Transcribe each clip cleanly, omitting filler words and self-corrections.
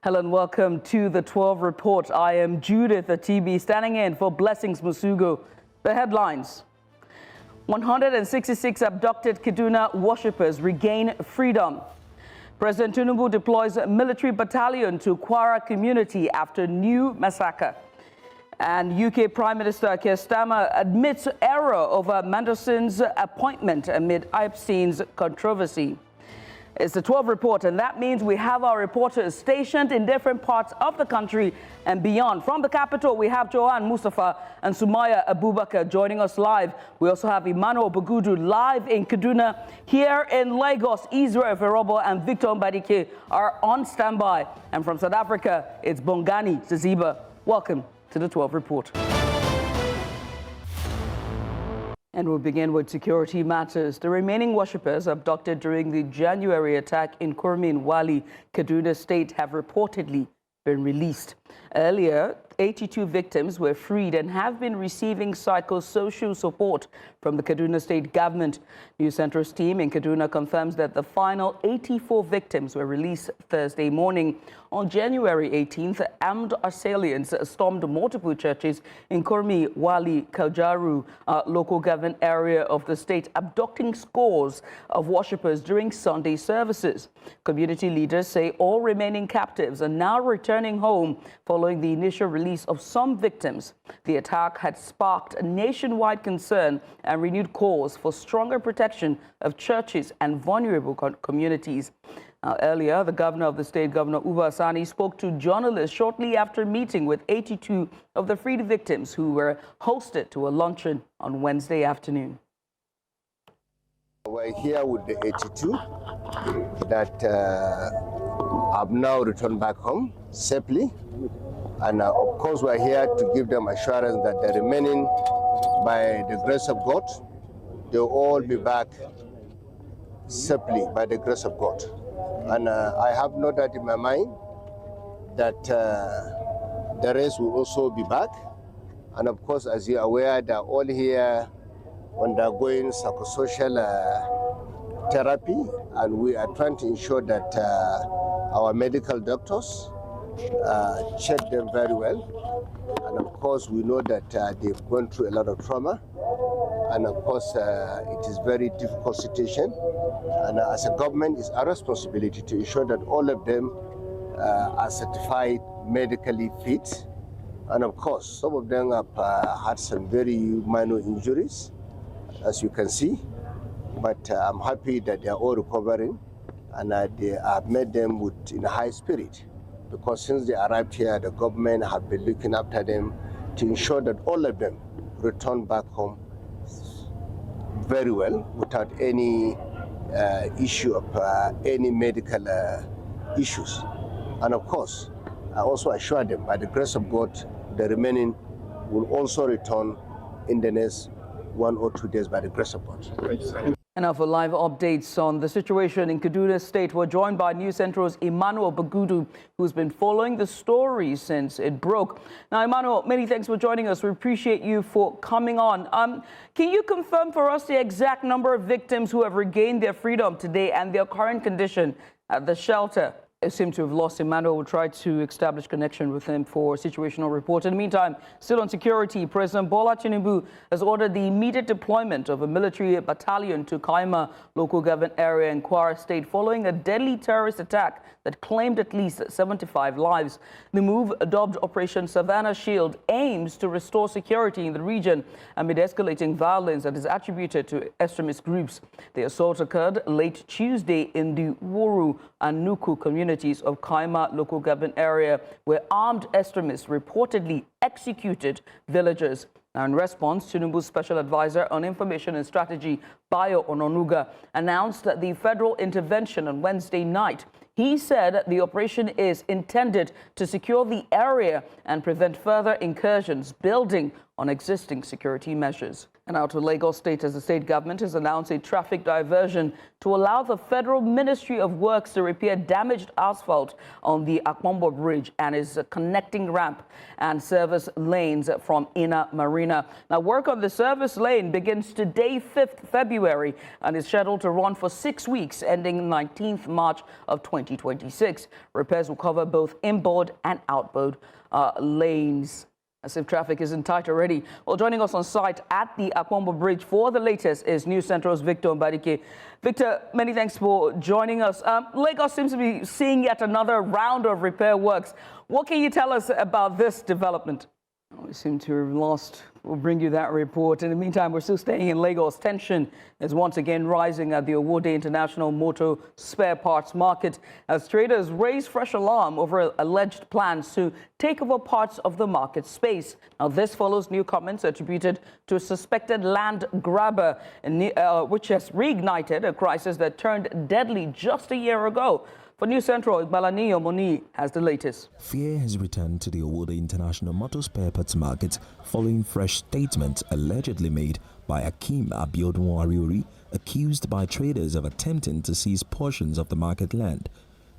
Hello and welcome to the 12 Report. I am Judith Atibi, standing in for Blessings Musugo. The headlines: 166 abducted Kaduna worshippers regain freedom. President Tinubu deploys a military battalion to Kwara community after new massacre. And UK Prime Minister Keir Starmer admits error over Manderson's appointment amid Epstein's controversy. It's the 12 Report, and that means we have our reporters stationed in different parts of the country and beyond. From the capital, we have Johan Mustafa and Sumaya Abubakar joining us live. We also have Emmanuel Bagudu live in Kaduna. Here in Lagos, Israel Ferobo and Victor Mbadike are on standby. And from South Africa, it's Bongani Ziziba. Welcome to the 12 Report. And we'll begin with security matters. The remaining worshippers abducted during the January attack in Kurmi, Wali, Kaduna State have reportedly been released. Earlier, 82 victims were freed and have been receiving psychosocial support from the Kaduna State government. News Centro's team in Kaduna confirms that the final 84 victims were released Thursday morning. On January 18th, armed assailants stormed multiple churches in Kurmi, Wali, Kaujaru, local government area of the state, abducting scores of worshippers during Sunday services. Community leaders say all remaining captives are now returning home following the initial release of some victims. The attack had sparked nationwide concern and renewed calls for stronger protection of churches and vulnerable communities. Earlier, the governor of the state, Governor Uba Sani, spoke to journalists shortly after meeting with 82 of the freed victims who were hosted to a luncheon on Wednesday afternoon. We're here with the 82 that have now returned back home safely. And of course, we're here to give them assurance that the remaining, by the grace of God, they'll all be back safely by the grace of God. And I have no doubt in my mind that the rest will also be back. And of course, as you're aware, they're all here undergoing psychosocial therapy, and we are trying to ensure that our medical doctors check them very well. And of course, we know that they've gone through a lot of trauma. And of course, it is a very difficult situation. And as a government, it's our responsibility to ensure that all of them are certified medically fit. And of course, some of them have had some very minor injuries, as you can see. But I'm happy that they are all recovering, and they have made them in a high spirit. Because since they arrived here, the government have been looking after them to ensure that all of them return back home very well without any issue of any medical issues. And of course, I also assure them, by the grace of God, the remaining will also return in the next 1 or 2 days by the grace of God. And now for live updates on the situation in Kaduna State, we're joined by News Centro's Emmanuel Bagudu, who's been following the story since it broke. Now, Emmanuel, many thanks for joining us. We appreciate you for coming on. Can you confirm for us the exact number of victims who have regained their freedom today and their current condition at the shelter? I seem to have lost Emmanuel. We'll try to establish connection with him for situational report. In the meantime, still on security, President Bola Tinubu has ordered the immediate deployment of a military battalion to Kaiama Local Government Area in Kwara State following a deadly terrorist attack that claimed at least 75 lives. The move, dubbed Operation Savannah Shield, aims to restore security in the region amid escalating violence that is attributed to extremist groups. The assault occurred late Tuesday in the Woro and Nuku communities of Kaiama Local Government Area, where armed extremists reportedly executed villagers. Now, in response, Tinubu's Special Adviser on Information and Strategy, Bayo Onanuga, announced that the federal intervention on Wednesday night. He said the operation is intended to secure the area and prevent further incursions, building on existing security measures. And out to Lagos State, as the state government has announced a traffic diversion to allow the Federal Ministry of Works to repair damaged asphalt on the Apongbon Bridge and its connecting ramp and service lanes from Inner Marina. Now, work on the service lane begins today, 5th February. January and is scheduled to run for 6 weeks, ending 19th March of 2026. Repairs will cover both inboard and outboard lanes. As if traffic isn't tight already. Well, joining us on site at the Apongbon Bridge for the latest is News Central's Victor Mbadike. Victor, many thanks for joining us. Lagos seems to be seeing yet another round of repair works. What can you tell us about this development? We seem to have lost. We'll bring you that report. In the meantime, we're still staying in Lagos. Tension is once again rising at the Owode International Motor Spare Parts Market as traders raise fresh alarm over alleged plans to take over parts of the market space. Now, this follows new comments attributed to a suspected land grabber, which has reignited a crisis that turned deadly just a year ago. For News Central, Bola Tinubu has the latest. Fear has returned to the Owode International Motor Spare Parts Market following fresh statements allegedly made by Akim Abiodun, accused by traders of attempting to seize portions of the market land.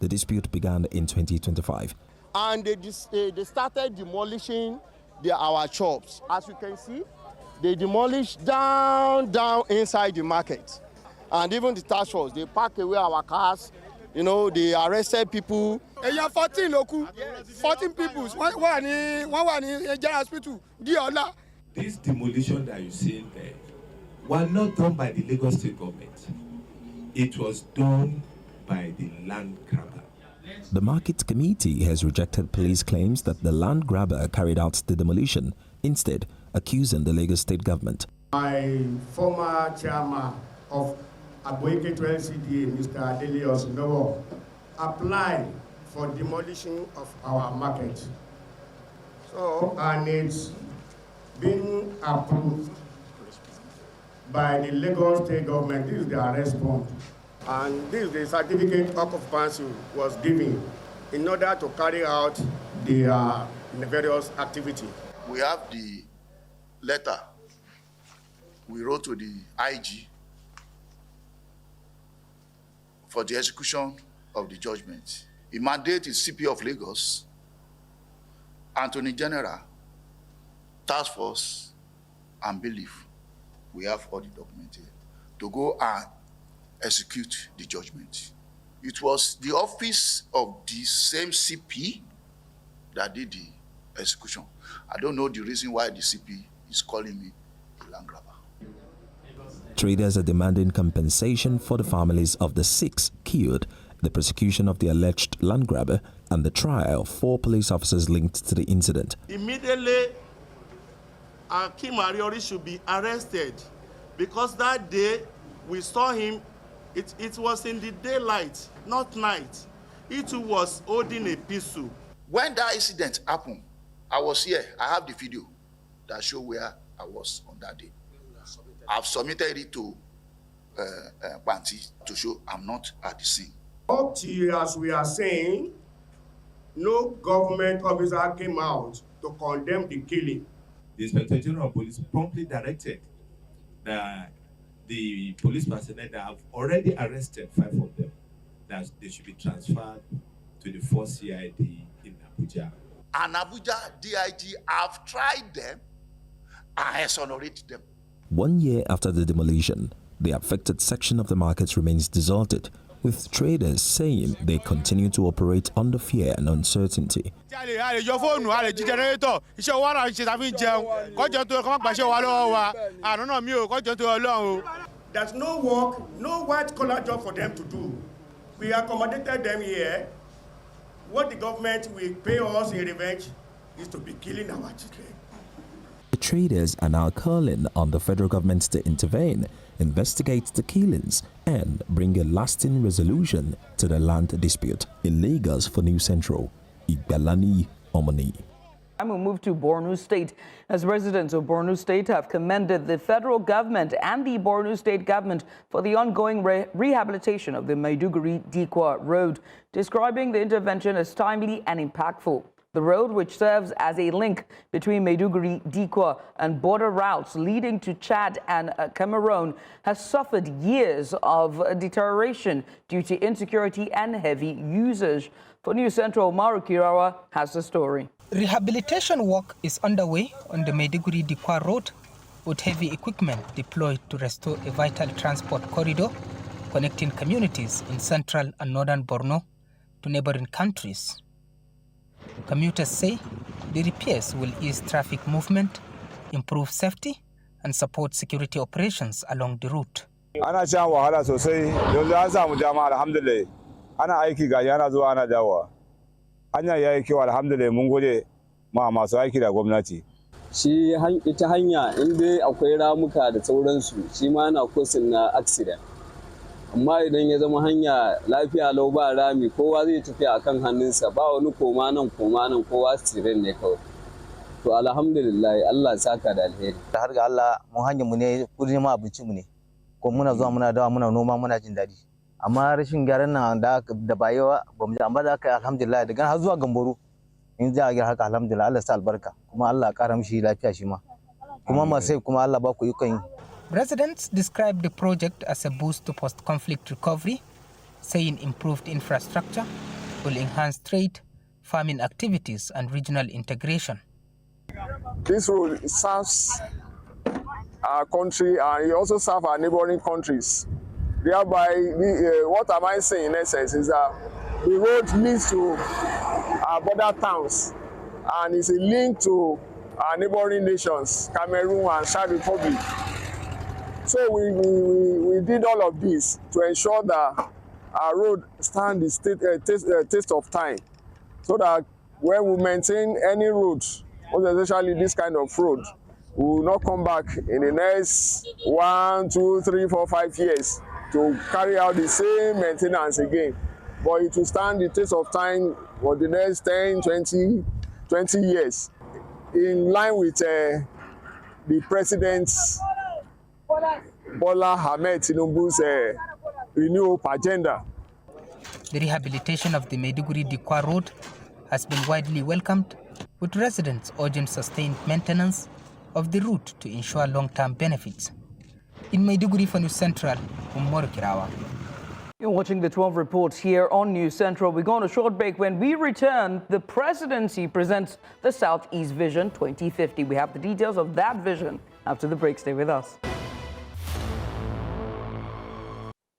The dispute began in 2025. And they started demolishing our shops. As you can see, they demolished down inside the market. And even the task force, they pack away our cars. You know, they arrested people. 14 local, 14 people. One in general hospital. This demolition that you see there was not done by the Lagos State government. It was done by the land grabber. The market committee has rejected police claims that the land grabber carried out the demolition, instead accusing the Lagos State government. My former chairman of Aboike 12 CDA, Mr. Adelios Novo, applied for demolition of our market. And it's been approved by the Lagos State government. This is their response. And this is the certificate of occupancy was given in order to carry out the various activity. We have the letter we wrote to the IG for the execution of the judgment. It mandates the CP of Lagos, Attorney General, Task Force, and Belief. We have all the documents here to go and execute the judgment. It was the office of the same CP that did the execution. I don't know the reason why the CP is calling me a land grabber. Traders are demanding compensation for the families of the 6 killed, the prosecution of the alleged land grabber, and the trial of 4 police officers linked to the incident. Immediately, Akim Ariori should be arrested because that day we saw him, it was in the daylight, not night. He too was holding a pistol. When that incident happened, I was here. I have the video that shows where I was on that day. I've submitted it to Banti to show I'm not at the scene. Up to as we are saying, no government officer came out to condemn the killing. The Inspector General of Police promptly directed the police personnel that have already arrested 5 of them, that they should be transferred to the 4th CID in Abuja. And Abuja DIG have tried them and exonerated them. 1 year after the demolition, the affected section of the market remains deserted, with traders saying they continue to operate under fear and uncertainty. There's no work, no white-collar job for them to do. We accommodated them here. What the government will pay us in revenge is to be killing our children. The traders are now calling on the federal government to intervene, investigate the killings, and bring a lasting resolution to the land dispute. In Lagos for News Central, Igbalani Omoni. And we'll move to Borno State, as residents of Borno State have commended the federal government and the Borno State government for the ongoing rehabilitation of the Maiduguri-Dikwa road, describing the intervention as timely and impactful. The road, which serves as a link between Maiduguri, Dikwa, and border routes leading to Chad and Cameroon, has suffered years of deterioration due to insecurity and heavy usage. For News Central, Maru Kirawa has the story. Rehabilitation work is underway on the Maiduguri-Dikwa road, with heavy equipment deployed to restore a vital transport corridor connecting communities in central and northern Borno to neighboring countries. Commuters say the repairs will ease traffic movement, improve safety, and support security operations along the route. Ana shan wahala sosai, yanzu an samu dama alhamdulillah. Ana aiki ga yana zuwa ana dawowa. Hanya yayi kyau alhamdulillah mun gode ma masu aiki da gwamnati. Shi ita hanya inda akwai ramuka da sauransu shi ma yana kosin na accident. Amma idan ya zama hanya lafiya lau ba rami kowa zai tafi akan hannunsa ba wani koma nan kowa siren ne kawai. To alhamdulillah Allah saka da alheri. Har ga Allah mun hanyar mu ne kudin ma abinci mu ne. Ko muna zuwa muna dawa muna noma muna jin daɗi. Amma rashin gyaran nan da bayewa ba mu ji amma da aka alhamdulillah daga har zuwa Gamboru in za a gyara haka alhamdulillah Allah sa albarka kuma Allah ƙara mishi lafiya shi ma. Kuma masai kuma Allah ba ku ikon yi. Residents described the project as a boost to post-conflict recovery, saying improved infrastructure will enhance trade, farming activities, and regional integration. This road serves our country and it also serves our neighboring countries. Thereby, what am I saying in essence is that the road leads to our border towns and is a link to our neighboring nations, Cameroon and Chad Republic. So we did all of this to ensure that our road stand the test of time, so that when we maintain any road, especially this kind of road, we will not come back in the next 1, 2, 3, 4, 5 years to carry out the same maintenance again. But it will stand the test of time for the next 10, 20 years, in line with the President's Bola Tinubu's renewal agenda. The rehabilitation of the Maiduguri-Dikwa road has been widely welcomed, with residents urging sustained maintenance of the route to ensure long-term benefits. In Maiduguri for News Central, Umar Kirawa. You're watching the 12 reports here on News Central. We go on a short break. When we return, the presidency presents the Southeast Vision 2050. We have the details of that vision after the break. Stay with us.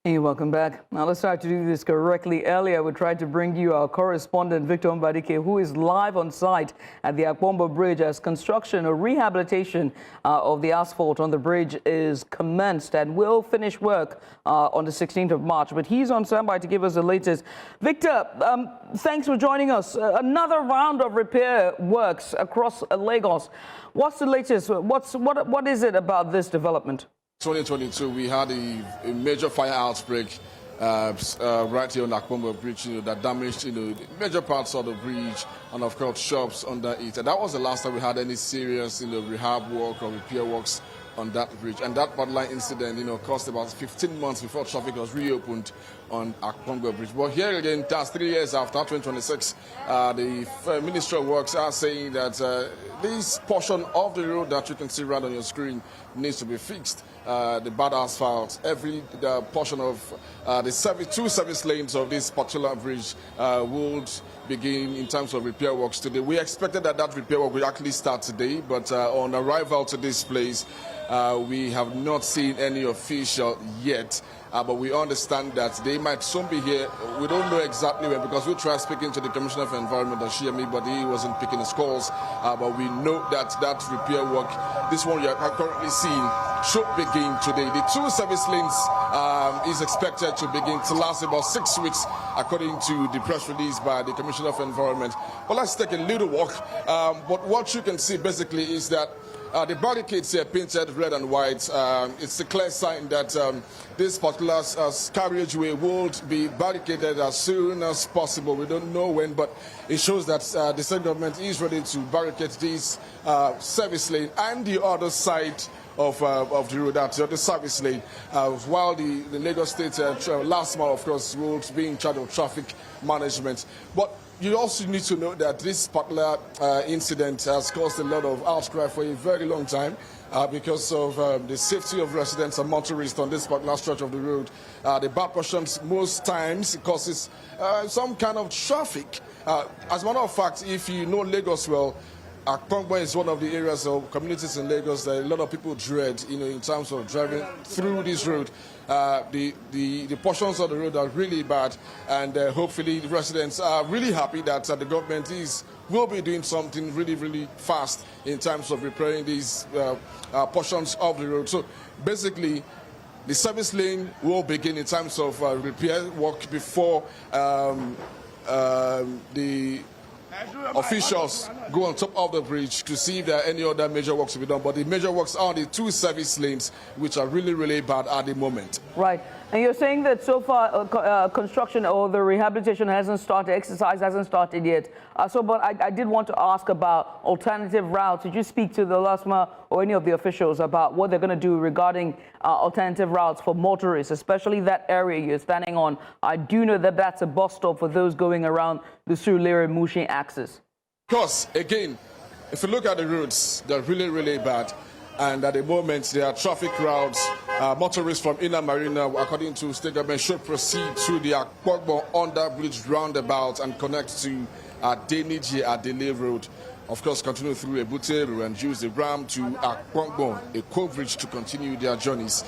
Hey, welcome back. Now let's try to do this correctly. Earlier, we tried to bring you our correspondent, Victor Mbadike, who is live on site at the Apongbon Bridge as construction or rehabilitation of the asphalt on the bridge is commenced and will finish work on the 16th of March. But he's on standby to give us the latest. Victor, thanks for joining us. Another round of repair works across Lagos. What's the latest? What is it about this development? 2022, we had a major fire outbreak right here on the Apongbon Bridge, that damaged, major parts of the bridge and, of course, shops under it. And that was the last time we had any serious, rehab work or repair works on that bridge. And that pipeline incident, cost about 15 months before traffic was reopened on Apongbon Bridge. But here again, that's 3 years after 2026, the Ministerial Works are saying that this portion of the road that you can see right on your screen needs to be fixed. The bad asphalt, every portion of the two service lanes of this particular bridge would begin in terms of repair works today. We expected that repair work would actually start today, but on arrival to this place, we have not seen any official yet. But we understand that they might soon be here. We don't know exactly when, because we tried speaking to the Commissioner for Environment, Ashiyami, but he wasn't picking his calls. But we know that that repair work, this one you are currently seeing, should begin today. The two service lanes is expected to begin to last about 6 weeks, according to the press release by the Commissioner of Environment. But let's take a little walk. But what you can see basically is that the barricades here painted red and white. It's a clear sign that this particular carriageway will be barricaded as soon as possible. We don't know when, but it shows that the state government is ready to barricade this service lane and the other side of the road, that's the service lane, while the Lagos State last mile, of course, will be in charge of traffic management. But you also need to know that this particular incident has caused a lot of outcry for a very long time because of the safety of residents and motorists on this particular stretch of the road. The bad portions most times causes some kind of traffic. As a matter of fact, if you know Lagos well, Apongbon is one of the areas of communities in Lagos that a lot of people dread, in terms of driving through this road. The portions of the road are really bad, and hopefully the residents are really happy that the government will be doing something really, really fast in terms of repairing these portions of the road. So basically, the service lane will begin in terms of repair work before the officials go on top of the bridge to see if there are any other major works to be done. But the major works are the two service lanes, which are really, really bad at the moment. Right. And you're saying that so far construction or the rehabilitation hasn't started, exercise hasn't started yet. But I did want to ask about alternative routes. Did you speak to the LASMA or any of the officials about what they're going to do regarding alternative routes for motorists, especially that area you're standing on? I do know that that's a bus stop for those going around the Surulere-Mushin axis. Of course, again, if you look at the roads, they're really, really bad. And at the moment, there are traffic routes. Motorists from Inner Marina, according to state government, should proceed through the Apongbon under-bridge roundabout and connect to Deniji Adele Road. Of course, continue through Ebuteru and use the ramp to Apongbon, a co-bridge, to continue their journeys.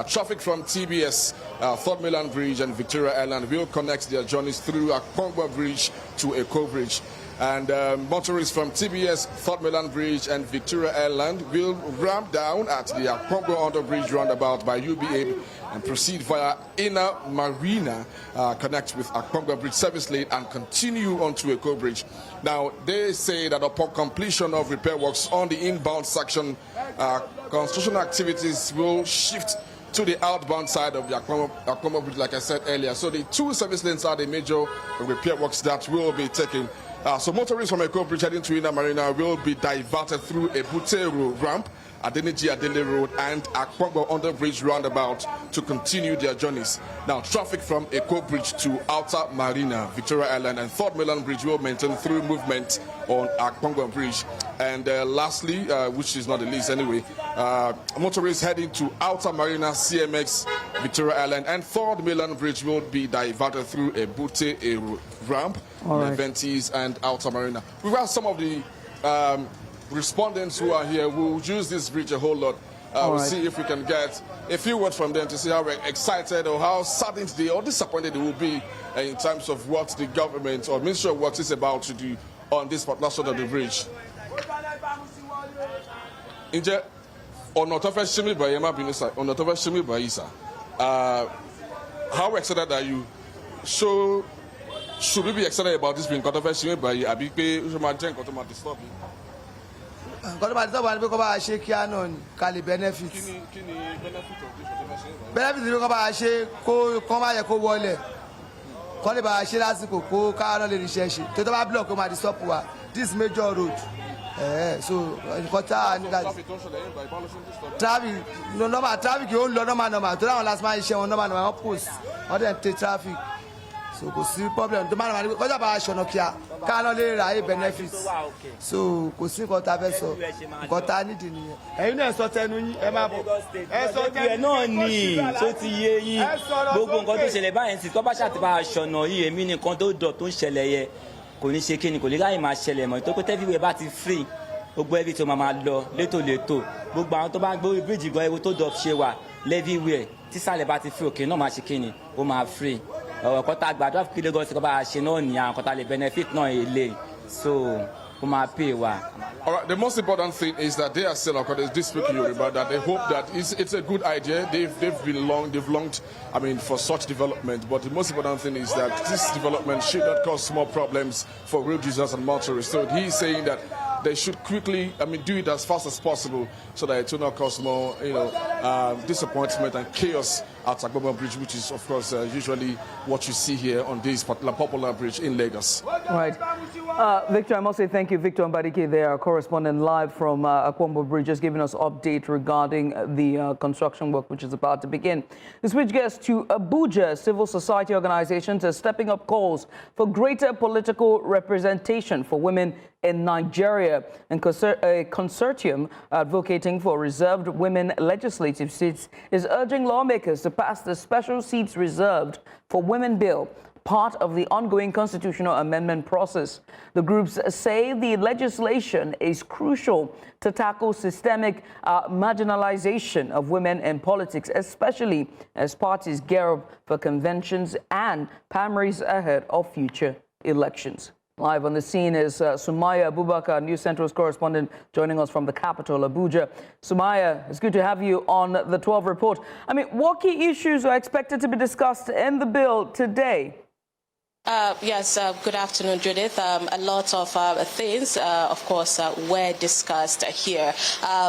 Traffic from TBS, Third Mainland Bridge and Victoria Island will connect their journeys through Apongbon Bridge to a co-bridge. And motorists from TBS, Third Mainland Bridge and Victoria Island will ramp down at the Apongbon Underbridge roundabout by UBA and proceed via Inner Marina, connect with Apongbon Bridge service lane and continue onto a co-bridge. Now, they say that upon completion of repair works on the inbound section, construction activities will shift to the outbound side of the Apongbon Bridge, like I said earlier. So the two service lanes are the major repair works that will be taken. So motorists from Eko Bridge heading to Inner Marina will be diverted through a Buteru ramp, Adeniji Adele Road and Apongbon Underbridge roundabout to continue their journeys. Now, traffic from Eko Bridge to Outer Marina, Victoria Island and Third Mainland Bridge will maintain through movement on Apongbon Bridge. And lastly, which is not the least anyway, motorists heading to Outer Marina, CMX, Victoria Island and Third Mainland Bridge will be diverted through a Bute ramp, Leventis and Outer Marina. We've got some of the respondents who are here who use this bridge a whole lot. We'll see if we can get a few words from them to see how excited or how saddened they or disappointed they will be in terms of what the government or Ministry of Works is about to do on this particular side of the bridge. Inje, how excited are you? So, should we be excited about this being controversial by Abipe? Benefit ni ko ba ṣe ko kan ba yẹ ko wọlé ko le ba ṣe lásìkò ko ka ran le rise ṣe to ba block ko ma di stop wa this major road so traffic no normal traffic o lọ normal to àwọn last man ṣe wọn normal post on dem take traffic so kò sí problem tó máa ń wá kọjá bá aṣọ náà kíá ká lọ lè ra benefit so kò sí nǹkan tá a fẹ́ sọ nǹkan tá a nídìí nìyẹn. ẹ̀yin náà sọ tẹnu yín ẹ máa bọ̀ ẹ sọ tẹnu yín náà ní tó ti yé yín gbogbo nǹkan tó ṣẹlẹ̀ báyìí sí tó bá ṣàtìpá aṣọ náà yìí èmi nìkan tó dọ̀ tó ń ṣẹlẹ̀ yẹ kò ní ṣe kíni kò lè ráyè máa ṣẹlẹ̀ mọ́ tó pé tẹ́fíwẹ̀ bá ti free gbogbo ẹbí tó máa lọ létòlétò gbogbo àwọn tó bá ń gbé bíríjì gan ewu tó dọ̀ ṣe wà lẹ́fíwẹ̀ tísàlẹ̀ bá ti free òkè náà máa ṣe kíni ó máa free. Kọ́tà gbàdúrà kí Lagos kọ́ bá ṣe náà ní àwọn kọ́tà lè benefit náà èlé so kó máa pay wa. All right, the most important thing is that they are still, according to this speaking Yoruba, that they hope that it's a good idea. They've longed, I mean, for such development. But the most important thing is that this development should not cause more problems for road users and motorists. So he's saying that they should quickly, do it as fast as possible so that it will not cause more, disappointment and chaos at Apongbon Bridge, which is, of course, usually what you see here on this particular popular bridge in Lagos. Right. Victor, I must say thank you. Victor Mbadike there, our correspondent live from Apongbon Bridge, just giving us update regarding the construction work which is about to begin. The switch gets to Abuja. Civil society organizations are stepping up calls for greater political representation for women in Nigeria, and a consortium advocating for reserved women legislative seats is urging lawmakers to pass the special seats reserved for women bill. part of the ongoing constitutional amendment process. The groups say the legislation is crucial to tackle systemic marginalization of women in politics, especially as parties gear up for conventions and primaries ahead of future elections. Live on the scene is Sumaya Abubakar, News Central's correspondent, joining us from the capital, Abuja. Sumaya, it's good to have you on the 12 report. I mean, what key issues are expected to be discussed in the bill today? Yes, good afternoon, Judith. A lot of things, of course, were discussed here.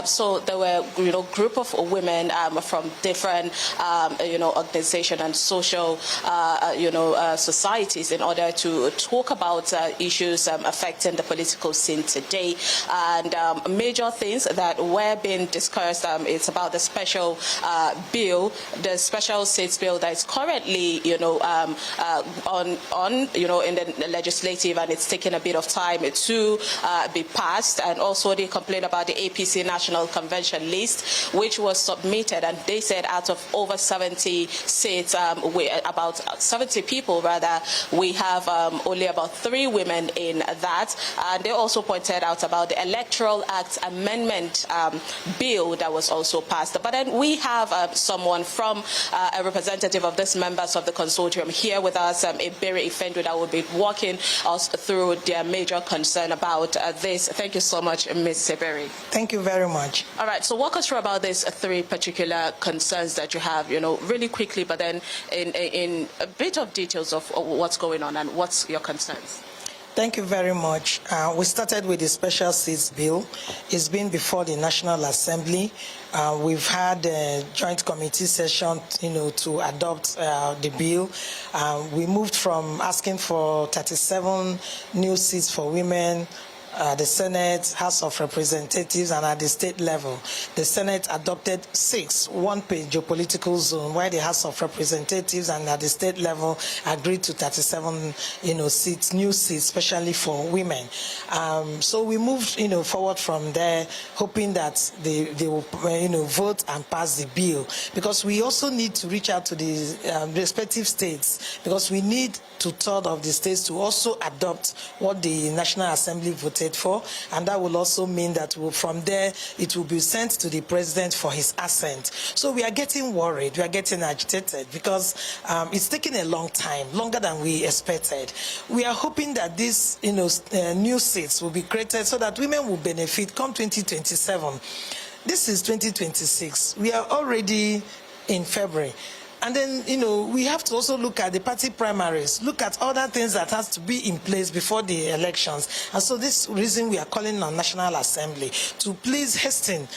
So there were, group of women from different, organizations and social, societies in order to talk about issues affecting the political scene today. And major things that were being discussed, it's about the special bill, the special states bill that is currently, in the legislative, and it's taken a bit of time to be passed. And also they complained about the APC National Convention list, which was submitted, and they said out of over 70 seats, about 70 people rather, we have only about 3 women in that. And they also pointed out about the Electoral Act amendment bill that was also passed. But then we have someone from a representative of these members of the consortium here with us, Ebere Ifendu, that will be walking us through their major concern about this. Thank you so much, Ms. Seberi. Thank you very much. All right, so walk us through about these 3 particular concerns that you have, really quickly, but then in a bit of details of what's going on and what's your concerns. Thank you very much. We started with the special seats bill. It's been before the National Assembly. We've had a joint committee session, to adopt the bill. We moved from asking for 37 new seats for women, the Senate, House of Representatives, and at the state level. The Senate adopted 6 one-page geopolitical zone, while the House of Representatives and at the state level agreed to 37, seats, new seats, especially for women. So we moved, forward from there, hoping that they will, vote and pass the bill, because we also need to reach out to the respective states, because we need 2/3 of the states to also adopt what the National Assembly voted for, and that will also mean that from there it will be sent to the president for his assent. So we are getting worried, we are getting agitated, because it's taking a long time, longer than we expected. We are hoping that these new seats will be created so that women will benefit come 2027. This is 2026. We are already in February. And then, we have to also look at the party primaries, look at other things that has to be in place before the elections. And so this reason we are calling on National Assembly to please hasten,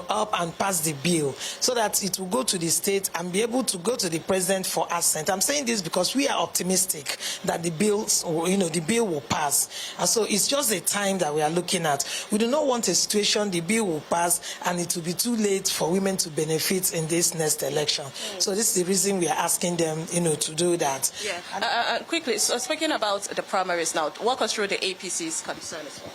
up and pass the bill so that it will go to the state and be able to go to the president for assent. I'm saying this because we are optimistic that the bills, the bill will pass. And so it's just a time that we are looking at. We do not want a situation the bill will pass and it will be too late for women to benefit in this next election. So this is the reason we are asking them, to do that. Yeah. Quickly, so speaking about the primaries now, walk us through the APC's concern as well.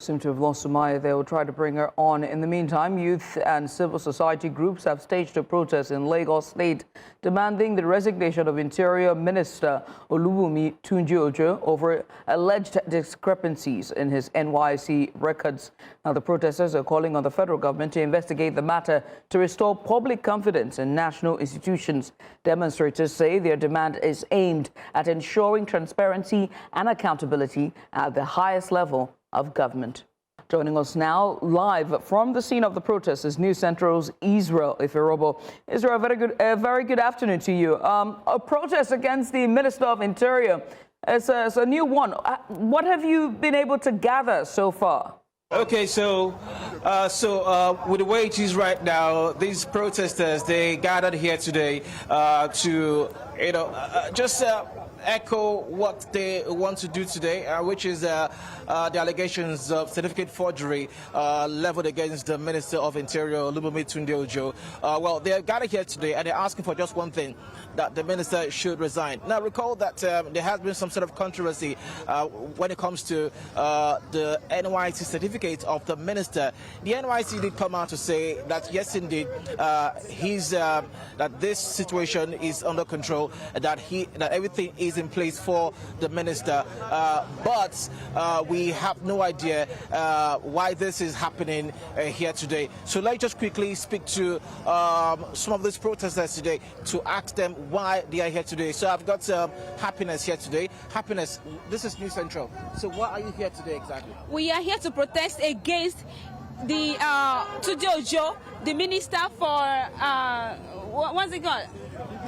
Seem to have lost Sumaya. They will try to bring her on. In the meantime, youth and civil society groups have staged a protest in Lagos State demanding the resignation of Interior Minister Olubunmi Tunji-Ojo over alleged discrepancies in his NYC records. Now, the protesters are calling on the federal government to investigate the matter to restore public confidence in national institutions. Demonstrators say their demand is aimed at ensuring transparency and accountability at the highest level of government. Joining us now live from the scene of the protest is News Central's Israel Iferobo. Israel, a very good afternoon to you. A protest against the Minister of Interior. It's a new one. What have you been able to gather so far? Okay, so with the way it is right now, these protesters, they gathered here today to, just echo what they want to do today, which is the allegations of certificate forgery leveled against the Minister of Interior, Tunji-Ojo. Well, they're gathered here today and they're asking for just one thing, that the minister should resign. Now, recall that there has been some sort of controversy when it comes to the NYC certificate of the minister. The NYC did come out to say that, yes, indeed, that this situation is under control, that everything is in place for the minister, but we have no idea why this is happening here today. So let's just quickly speak to some of these protesters today to ask them why they are here today. So I've got Happiness here today. Happiness, this is New Central. So why are you here today exactly? We are here to protest against the Tunji-Ojo, the minister for what's it called?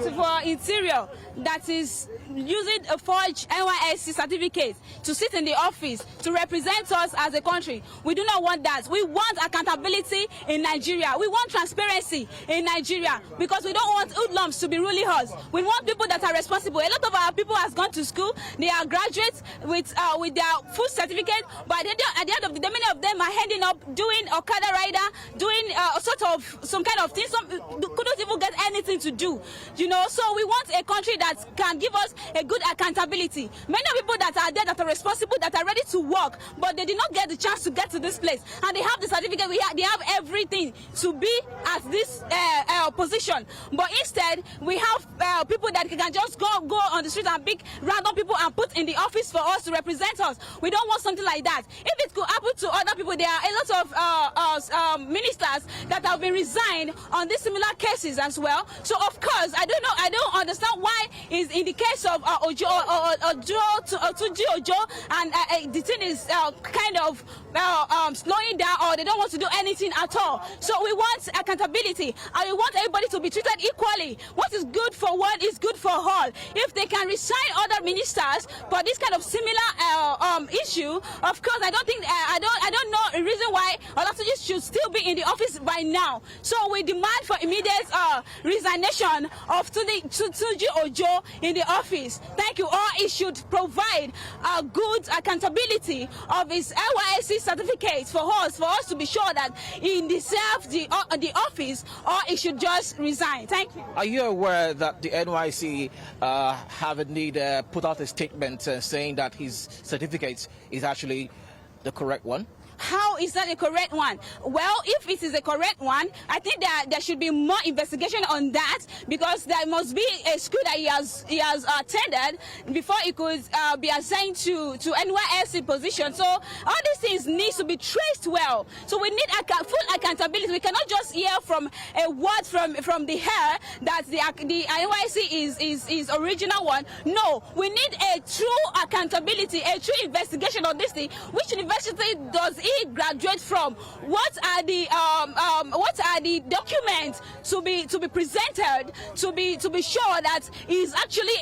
For Interior, that is using a forged NYSC certificate to sit in the office to represent us as a country. We do not want that. We want accountability in Nigeria. We want transparency in Nigeria because we don't want hoodlums to be ruling us. We want people that are responsible. A lot of our people has gone to school. They are graduates with their full certificate, but at the end of the day, many of them are ending up doing Okada rider, doing some kind of thing. Some couldn't even get anything to do. You know, so we want a country that can give us a good accountability. Many people that are there that are responsible, that are ready to work, but they did not get the chance to get to this place. And they have the certificate, they have everything to be at this position. But instead, we have people that can just go on the street and pick random people and put in the office for us to represent us. We don't want something like that. If it could happen to other people, there are a lot of ministers that have been resigned on these similar cases as well. So of course, I don't understand why is in the case of Tunji-Ojo and the thing is kind of slowing down, or they don't want to do anything at all. So we want accountability and we want everybody to be treated equally. What is good for one is good for all. If they can resign other ministers for this kind of similar issue, of course, I don't know a reason why Olatunji should still be in the office by now. So we demand for immediate resignation of Tunji-Ojo in the office. Thank you. Or it should provide a good accountability of his NYSC certificate for us to be sure that he deserves the office, or it should just resign. Thank you. Are you aware that the NYC have indeed put out a statement saying that his certificate is actually the correct one? How is that a correct one? Well, if it is a correct one, I think that there should be more investigation on that, because there must be a school that he has attended before he could be assigned to NYSC position. So all these things need to be traced well. So we need full accountability. We cannot just hear from a word from the hair that the NYSC is original one. No, we need a true accountability, a true investigation on this thing. Which university does he graduate from? What are the documents to be presented to be sure that he is actually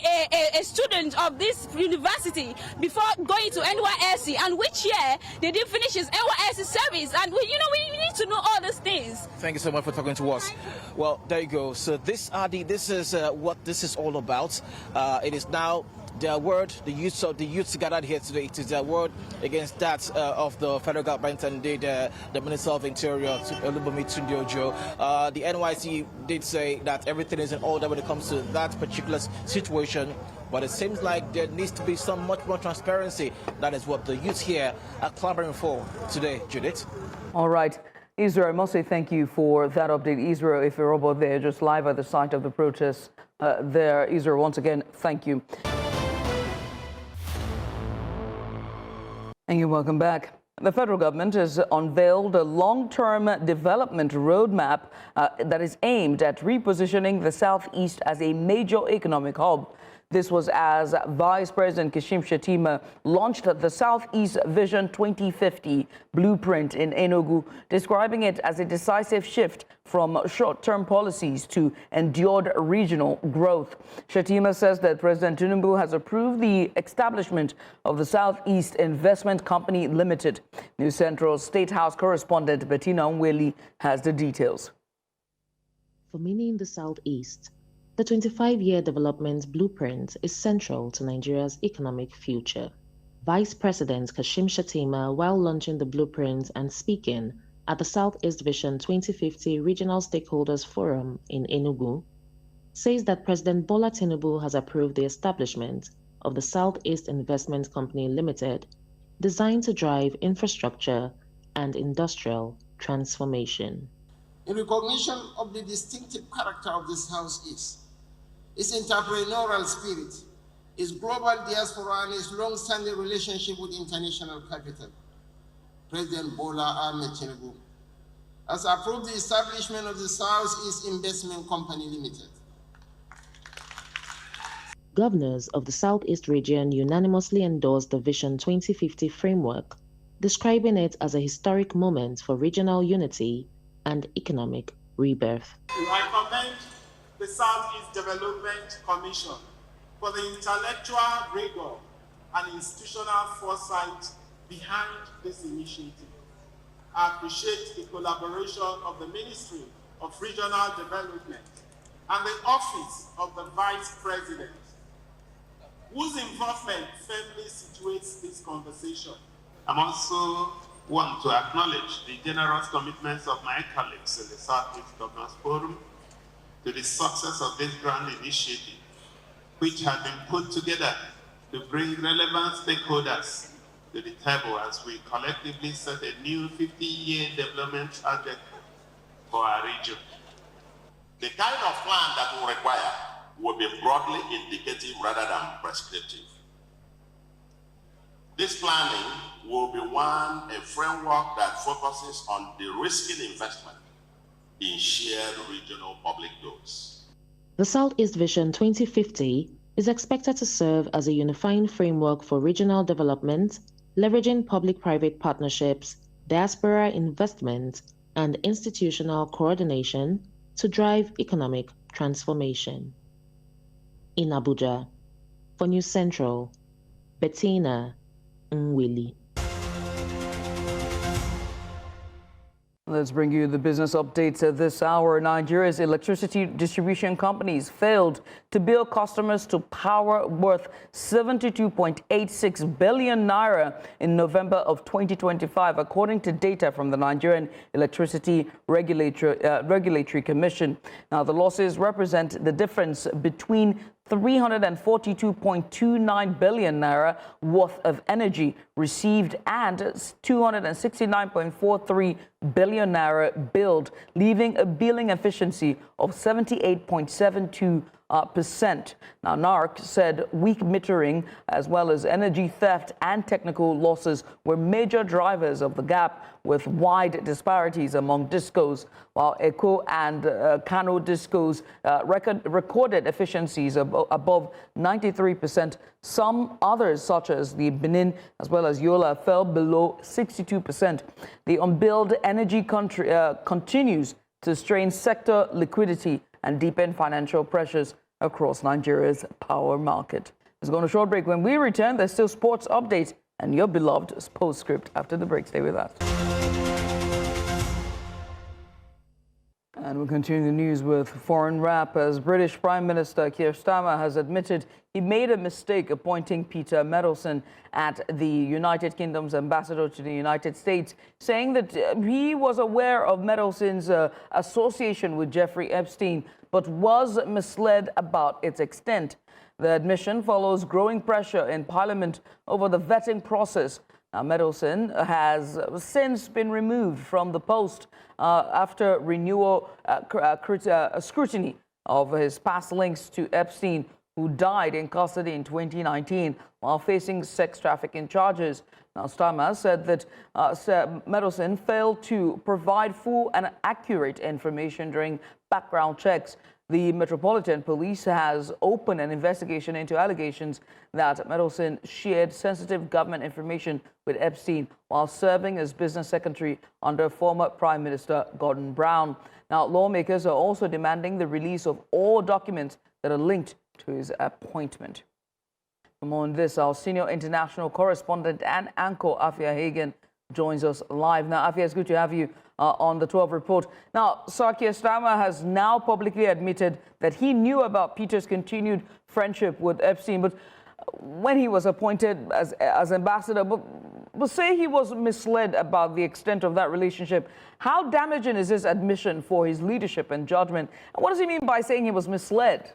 a student of this university before going to NYSC, and which year they didn't finish his NYSC service? And we need to know all these things. Thank you so much for talking to us. Well, there you go. So this is what this is all about. It is now their word, the youths gathered here today. It is their word against that of the federal government and the Minister of Interior, Tunji-Ojo. The NYC did say that everything is in order when it comes to that particular situation, but it seems like there needs to be much more transparency. That is what the youths here are clamoring for today, Judith. All right. Israel, I must say thank you for that update. Israel, if you're over there, just live at the site of the protests there. Israel, once again, thank you. And you're welcome back. The federal government has unveiled a long-term development roadmap that is aimed at repositioning the Southeast as a major economic hub. This was as Vice President Kashim Shettima launched the Southeast Vision 2050 blueprint in Enugu, describing it as a decisive shift from short-term policies to endured regional growth. Shettima says that President Tinubu has approved the establishment of the Southeast Investment Company Limited. New Central State House correspondent Bettina Nweli has the details. For many in the Southeast, the 25-year development blueprint is central to Nigeria's economic future. Vice President Kashim Shettima, while launching the blueprint and speaking at the Southeast Vision 2050 Regional Stakeholders Forum in Enugu, says that President Bola Tinubu has approved the establishment of the Southeast Investment Company Limited, designed to drive infrastructure and industrial transformation. In recognition of the distinctive character of this House is its entrepreneurial spirit, its global diaspora, and its long-standing relationship with international capital, President Bola Tinubu has approved the establishment of the Southeast Investment Company Limited. Governors of the Southeast region unanimously endorsed the Vision 2050 framework, describing it as a historic moment for regional unity and economic rebirth. I commend the Southeast Development Commission for the intellectual rigor and institutional foresight behind this initiative. I appreciate the collaboration of the Ministry of Regional Development and the Office of the Vice President, whose involvement firmly situates this conversation. I also want to acknowledge the generous commitments of my colleagues in the Southeast Governors Forum to the success of this grand initiative, which had been put together to bring relevant stakeholders to the table as we collectively set a new 50-year development agenda for our region. The kind of plan that we require will be broadly indicative rather than prescriptive. This planning will be a framework that focuses on de-risking investment in shared regional public goods. The Southeast Vision 2050 is expected to serve as a unifying framework for regional development, leveraging public-private partnerships, diaspora investment, and institutional coordination to drive economic transformation. In Abuja, for News Central, Bettina Nwili. Let's bring you the business updates at this hour. Nigeria's electricity distribution companies failed to bill customers to power worth 72.86 billion naira in November of 2025, according to data from the Nigerian Electricity Regulatory Commission. Now, the losses represent the difference between 342.29 billion naira worth of energy received and 269.43 billion naira billed, leaving a billing efficiency of 78.72%. Now, NARC said weak metering as well as energy theft and technical losses were major drivers of the gap, with wide disparities among discos, while Eco and Kano discos recorded efficiencies above 93%. Some others, such as the Benin as well as Yola, fell below 62%. The unbilled energy continues to strain sector liquidity and deepen financial pressures across Nigeria's power market. Let's go on a short break. When we return, there's still sports updates and your beloved postscript after the break. Stay with us. And we'll continue the news with foreign wrap, as British Prime Minister Keir Starmer has admitted he made a mistake appointing Peter Medelson at the United Kingdom's ambassador to the United States, saying that he was aware of Medelson's association with Jeffrey Epstein, but was misled about its extent. The admission follows growing pressure in Parliament over the vetting process. Now, Medelson has since been removed from the post after renewal scrutiny of his past links to Epstein, who died in custody in 2019 while facing sex trafficking charges. Now, Starmer said that Medelson failed to provide full and accurate information during background checks. The Metropolitan Police has opened an investigation into allegations that Medelson shared sensitive government information with Epstein while serving as business secretary under former Prime Minister Gordon Brown. Now, lawmakers are also demanding the release of all documents that are linked to his appointment. For more on this, our senior international correspondent and anchor, Afia Hagen, joins us live. Now, Afia, it's good to have you on the 12 report. Now, Sir Keir Starmer has now publicly admitted that he knew about Peter's continued friendship with Epstein, but when he was appointed as ambassador, but say he was misled about the extent of that relationship. How damaging is this admission for his leadership and judgment? And what does he mean by saying he was misled?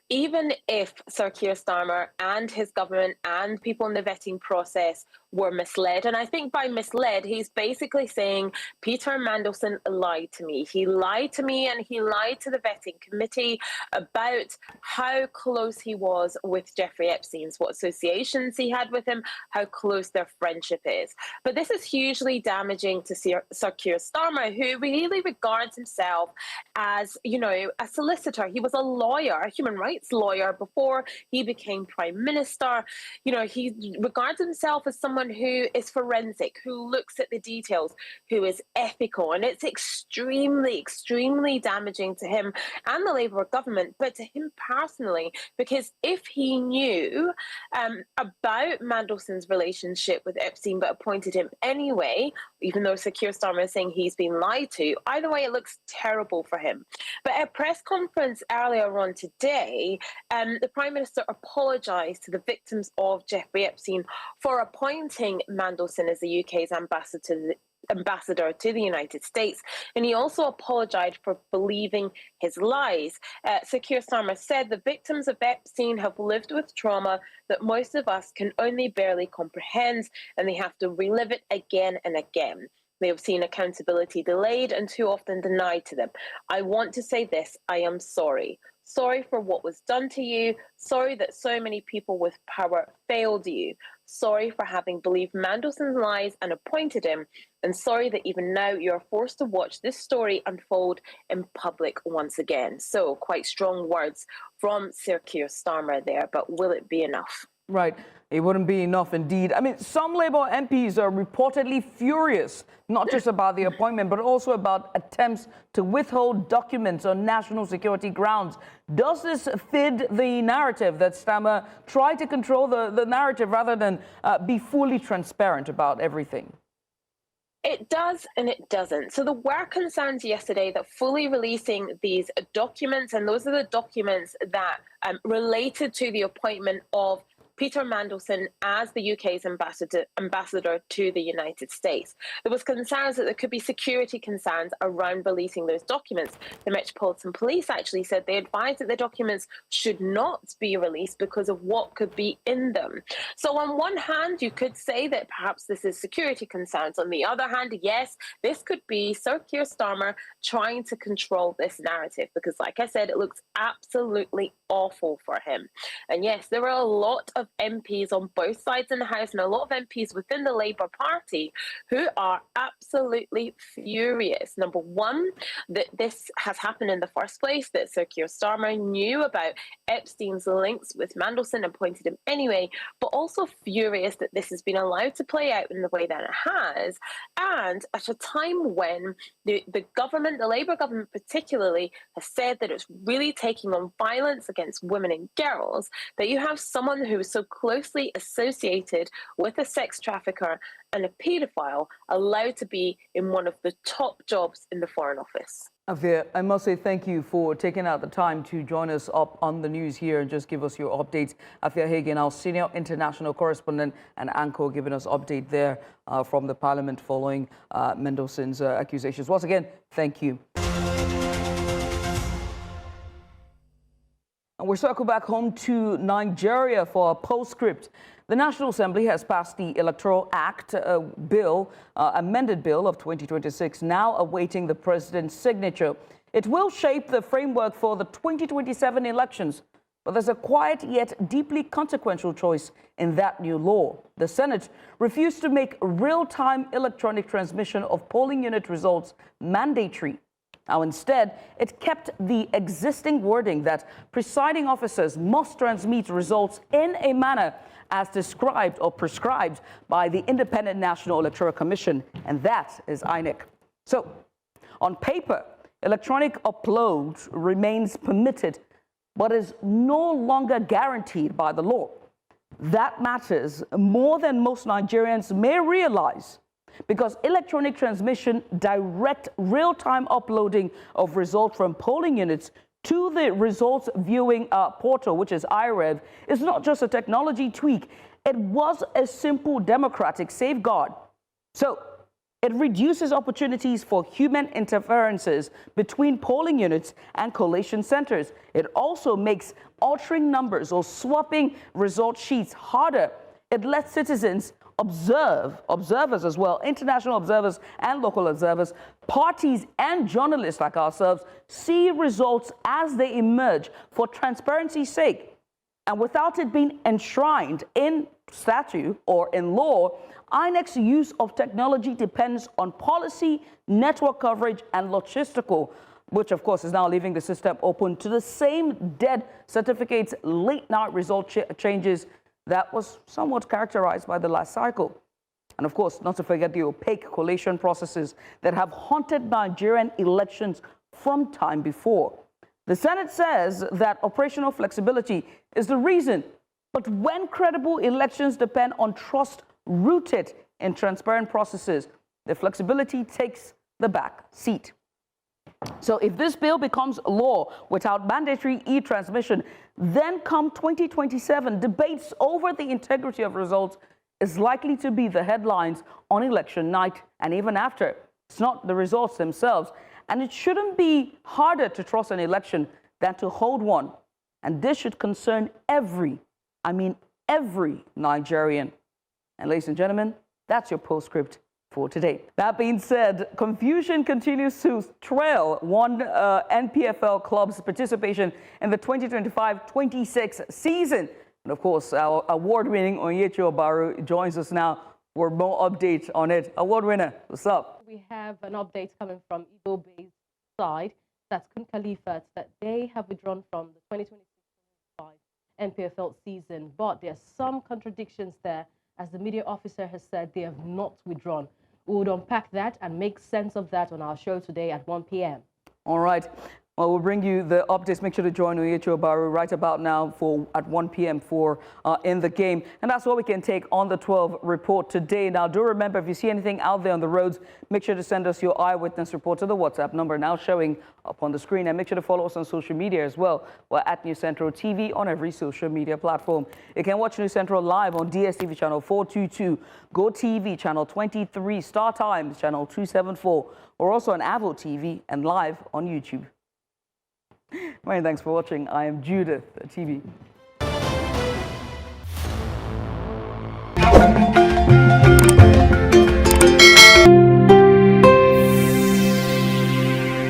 Even if Sir Keir Starmer and his government and people in the vetting process were misled, and I think by misled, he's basically saying Peter Mandelson lied to me. He lied to me and he lied to the vetting committee about how close he was with Jeffrey Epstein, what associations he had with him, how close their friendship is. But this is hugely damaging to Sir Keir Starmer, who really regards himself as, you know, a solicitor. He was a lawyer, a human rights lawyer before he became Prime Minister. You know, he regards himself as someone who is forensic, who looks at the details, who is ethical. And it's extremely, extremely damaging to him and the Labour government, but to him personally, because if he knew about Mandelson's relationship with Epstein but appointed him anyway, even though Sir Keir Starmer is saying he's been lied to, either way, it looks terrible for him. But at a press conference earlier on today, the Prime Minister apologised to the victims of Jeffrey Epstein for appointing Mandelson as the UK's ambassador to the United States, and he also apologized for believing his lies. Sir Keir Starmer said the victims of Epstein have lived with trauma that most of us can only barely comprehend, and they have to relive it again and again. They have seen accountability delayed and too often denied to them. I want to say this: I am sorry. Sorry for what was done to you. Sorry that so many people with power failed you. Sorry for having believed Mandelson's lies and appointed him. And sorry that even now you're forced to watch this story unfold in public once again. So quite strong words from Sir Keir Starmer there, but will it be enough? Right. It wouldn't be enough indeed. I mean, some Labour MPs are reportedly furious, not just about the appointment, but also about attempts to withhold documents on national security grounds. Does this fit the narrative that Starmer tried to control the narrative rather than be fully transparent about everything? It does and it doesn't. So there were concerns yesterday that fully releasing these documents, and those are the documents that related to the appointment of Peter Mandelson as the UK's ambassador to the United States. There was concerns that there could be security concerns around releasing those documents. The Metropolitan Police actually said they advised that the documents should not be released because of what could be in them. So on one hand, you could say that perhaps this is security concerns. On the other hand, yes, this could be Sir Keir Starmer trying to control this narrative because, like I said, it looks absolutely awful for him. And yes, there are a lot of MPs on both sides in the House and a lot of MPs within the Labour Party who are absolutely furious. Number one, that this has happened in the first place, that Sir Keir Starmer knew about Epstein's links with Mandelson and appointed him anyway, but also furious that this has been allowed to play out in the way that it has, and at a time when the government, the Labour government particularly, has said that it's really taking on violence against women and girls, that you have someone who is so closely associated with a sex trafficker and a paedophile allowed to be in one of the top jobs in the Foreign Office. Afia, I must say thank you for taking out the time to join us up on the news here and just give us your updates. Afia Hagen, our senior international correspondent and anchor, giving us update there from the Parliament following Mandelson's accusations. Once again, thank you. And we're circled back home to Nigeria for a postscript. The National Assembly has passed the Electoral Act amended bill of 2026, now awaiting the president's signature. It will shape the framework for the 2027 elections, but there's a quiet yet deeply consequential choice in that new law. The Senate refused to make real-time electronic transmission of polling unit results mandatory. Now, instead, it kept the existing wording that presiding officers must transmit results in a manner as described or prescribed by the Independent National Electoral Commission, and that is INEC. So, on paper, electronic upload remains permitted, but is no longer guaranteed by the law. That matters more than most Nigerians may realize. because electronic transmission, direct real-time uploading of results from polling units to the results viewing portal, which is IREV, is not just a technology tweak. It was a simple democratic safeguard. So it reduces opportunities for human interferences between polling units and collation centers. It also makes altering numbers or swapping result sheets harder. It lets citizens observers as well, international observers and local observers, parties and journalists like ourselves, see results as they emerge for transparency's sake. And without it being enshrined in statute or in law, INEC's use of technology depends on policy, network coverage, and logistical, which of course is now leaving the system open to the same dead certificates, late night result changes that was somewhat characterized by the last cycle. And of course, not to forget the opaque collation processes that have haunted Nigerian elections from time before. The Senate says that operational flexibility is the reason, but when credible elections depend on trust rooted in transparent processes, the flexibility takes the back seat. So if this bill becomes law without mandatory e-transmission, then come 2027, debates over the integrity of results is likely to be the headlines on election night and even after. It's not the results themselves. And it shouldn't be harder to trust an election than to hold one. And this should concern every Nigerian. And ladies and gentlemen, that's your postscript for today. That being said, confusion continues to trail one NPFL club's participation in the 2025-26 season. And of course, our award-winning Onyechi Obaru joins us now for more updates on it. Award winner, what's up? We have an update coming from Igbo-based side, that's Kun Khalifat, that they have withdrawn from the 2026-25 NPFL season. But there are some contradictions there. As the media officer has said, they have not withdrawn. We would unpack that and make sense of that on our show today at 1 p.m. All right. Well, we'll bring you the updates. Make sure to join Onyechi Obaru right about now at 1 p.m. for In the Game. And that's what we can take on the 12 report today. Now, do remember, if you see anything out there on the roads, make sure to send us your eyewitness report to the WhatsApp number now showing up on the screen. And make sure to follow us on social media as well. We're at News Central TV on every social media platform. You can watch News Central live on DSTV channel 422, Go TV channel 23, Star Times channel 274. We're also on Avo TV and live on YouTube. Many thanks for watching. I am Judith TV.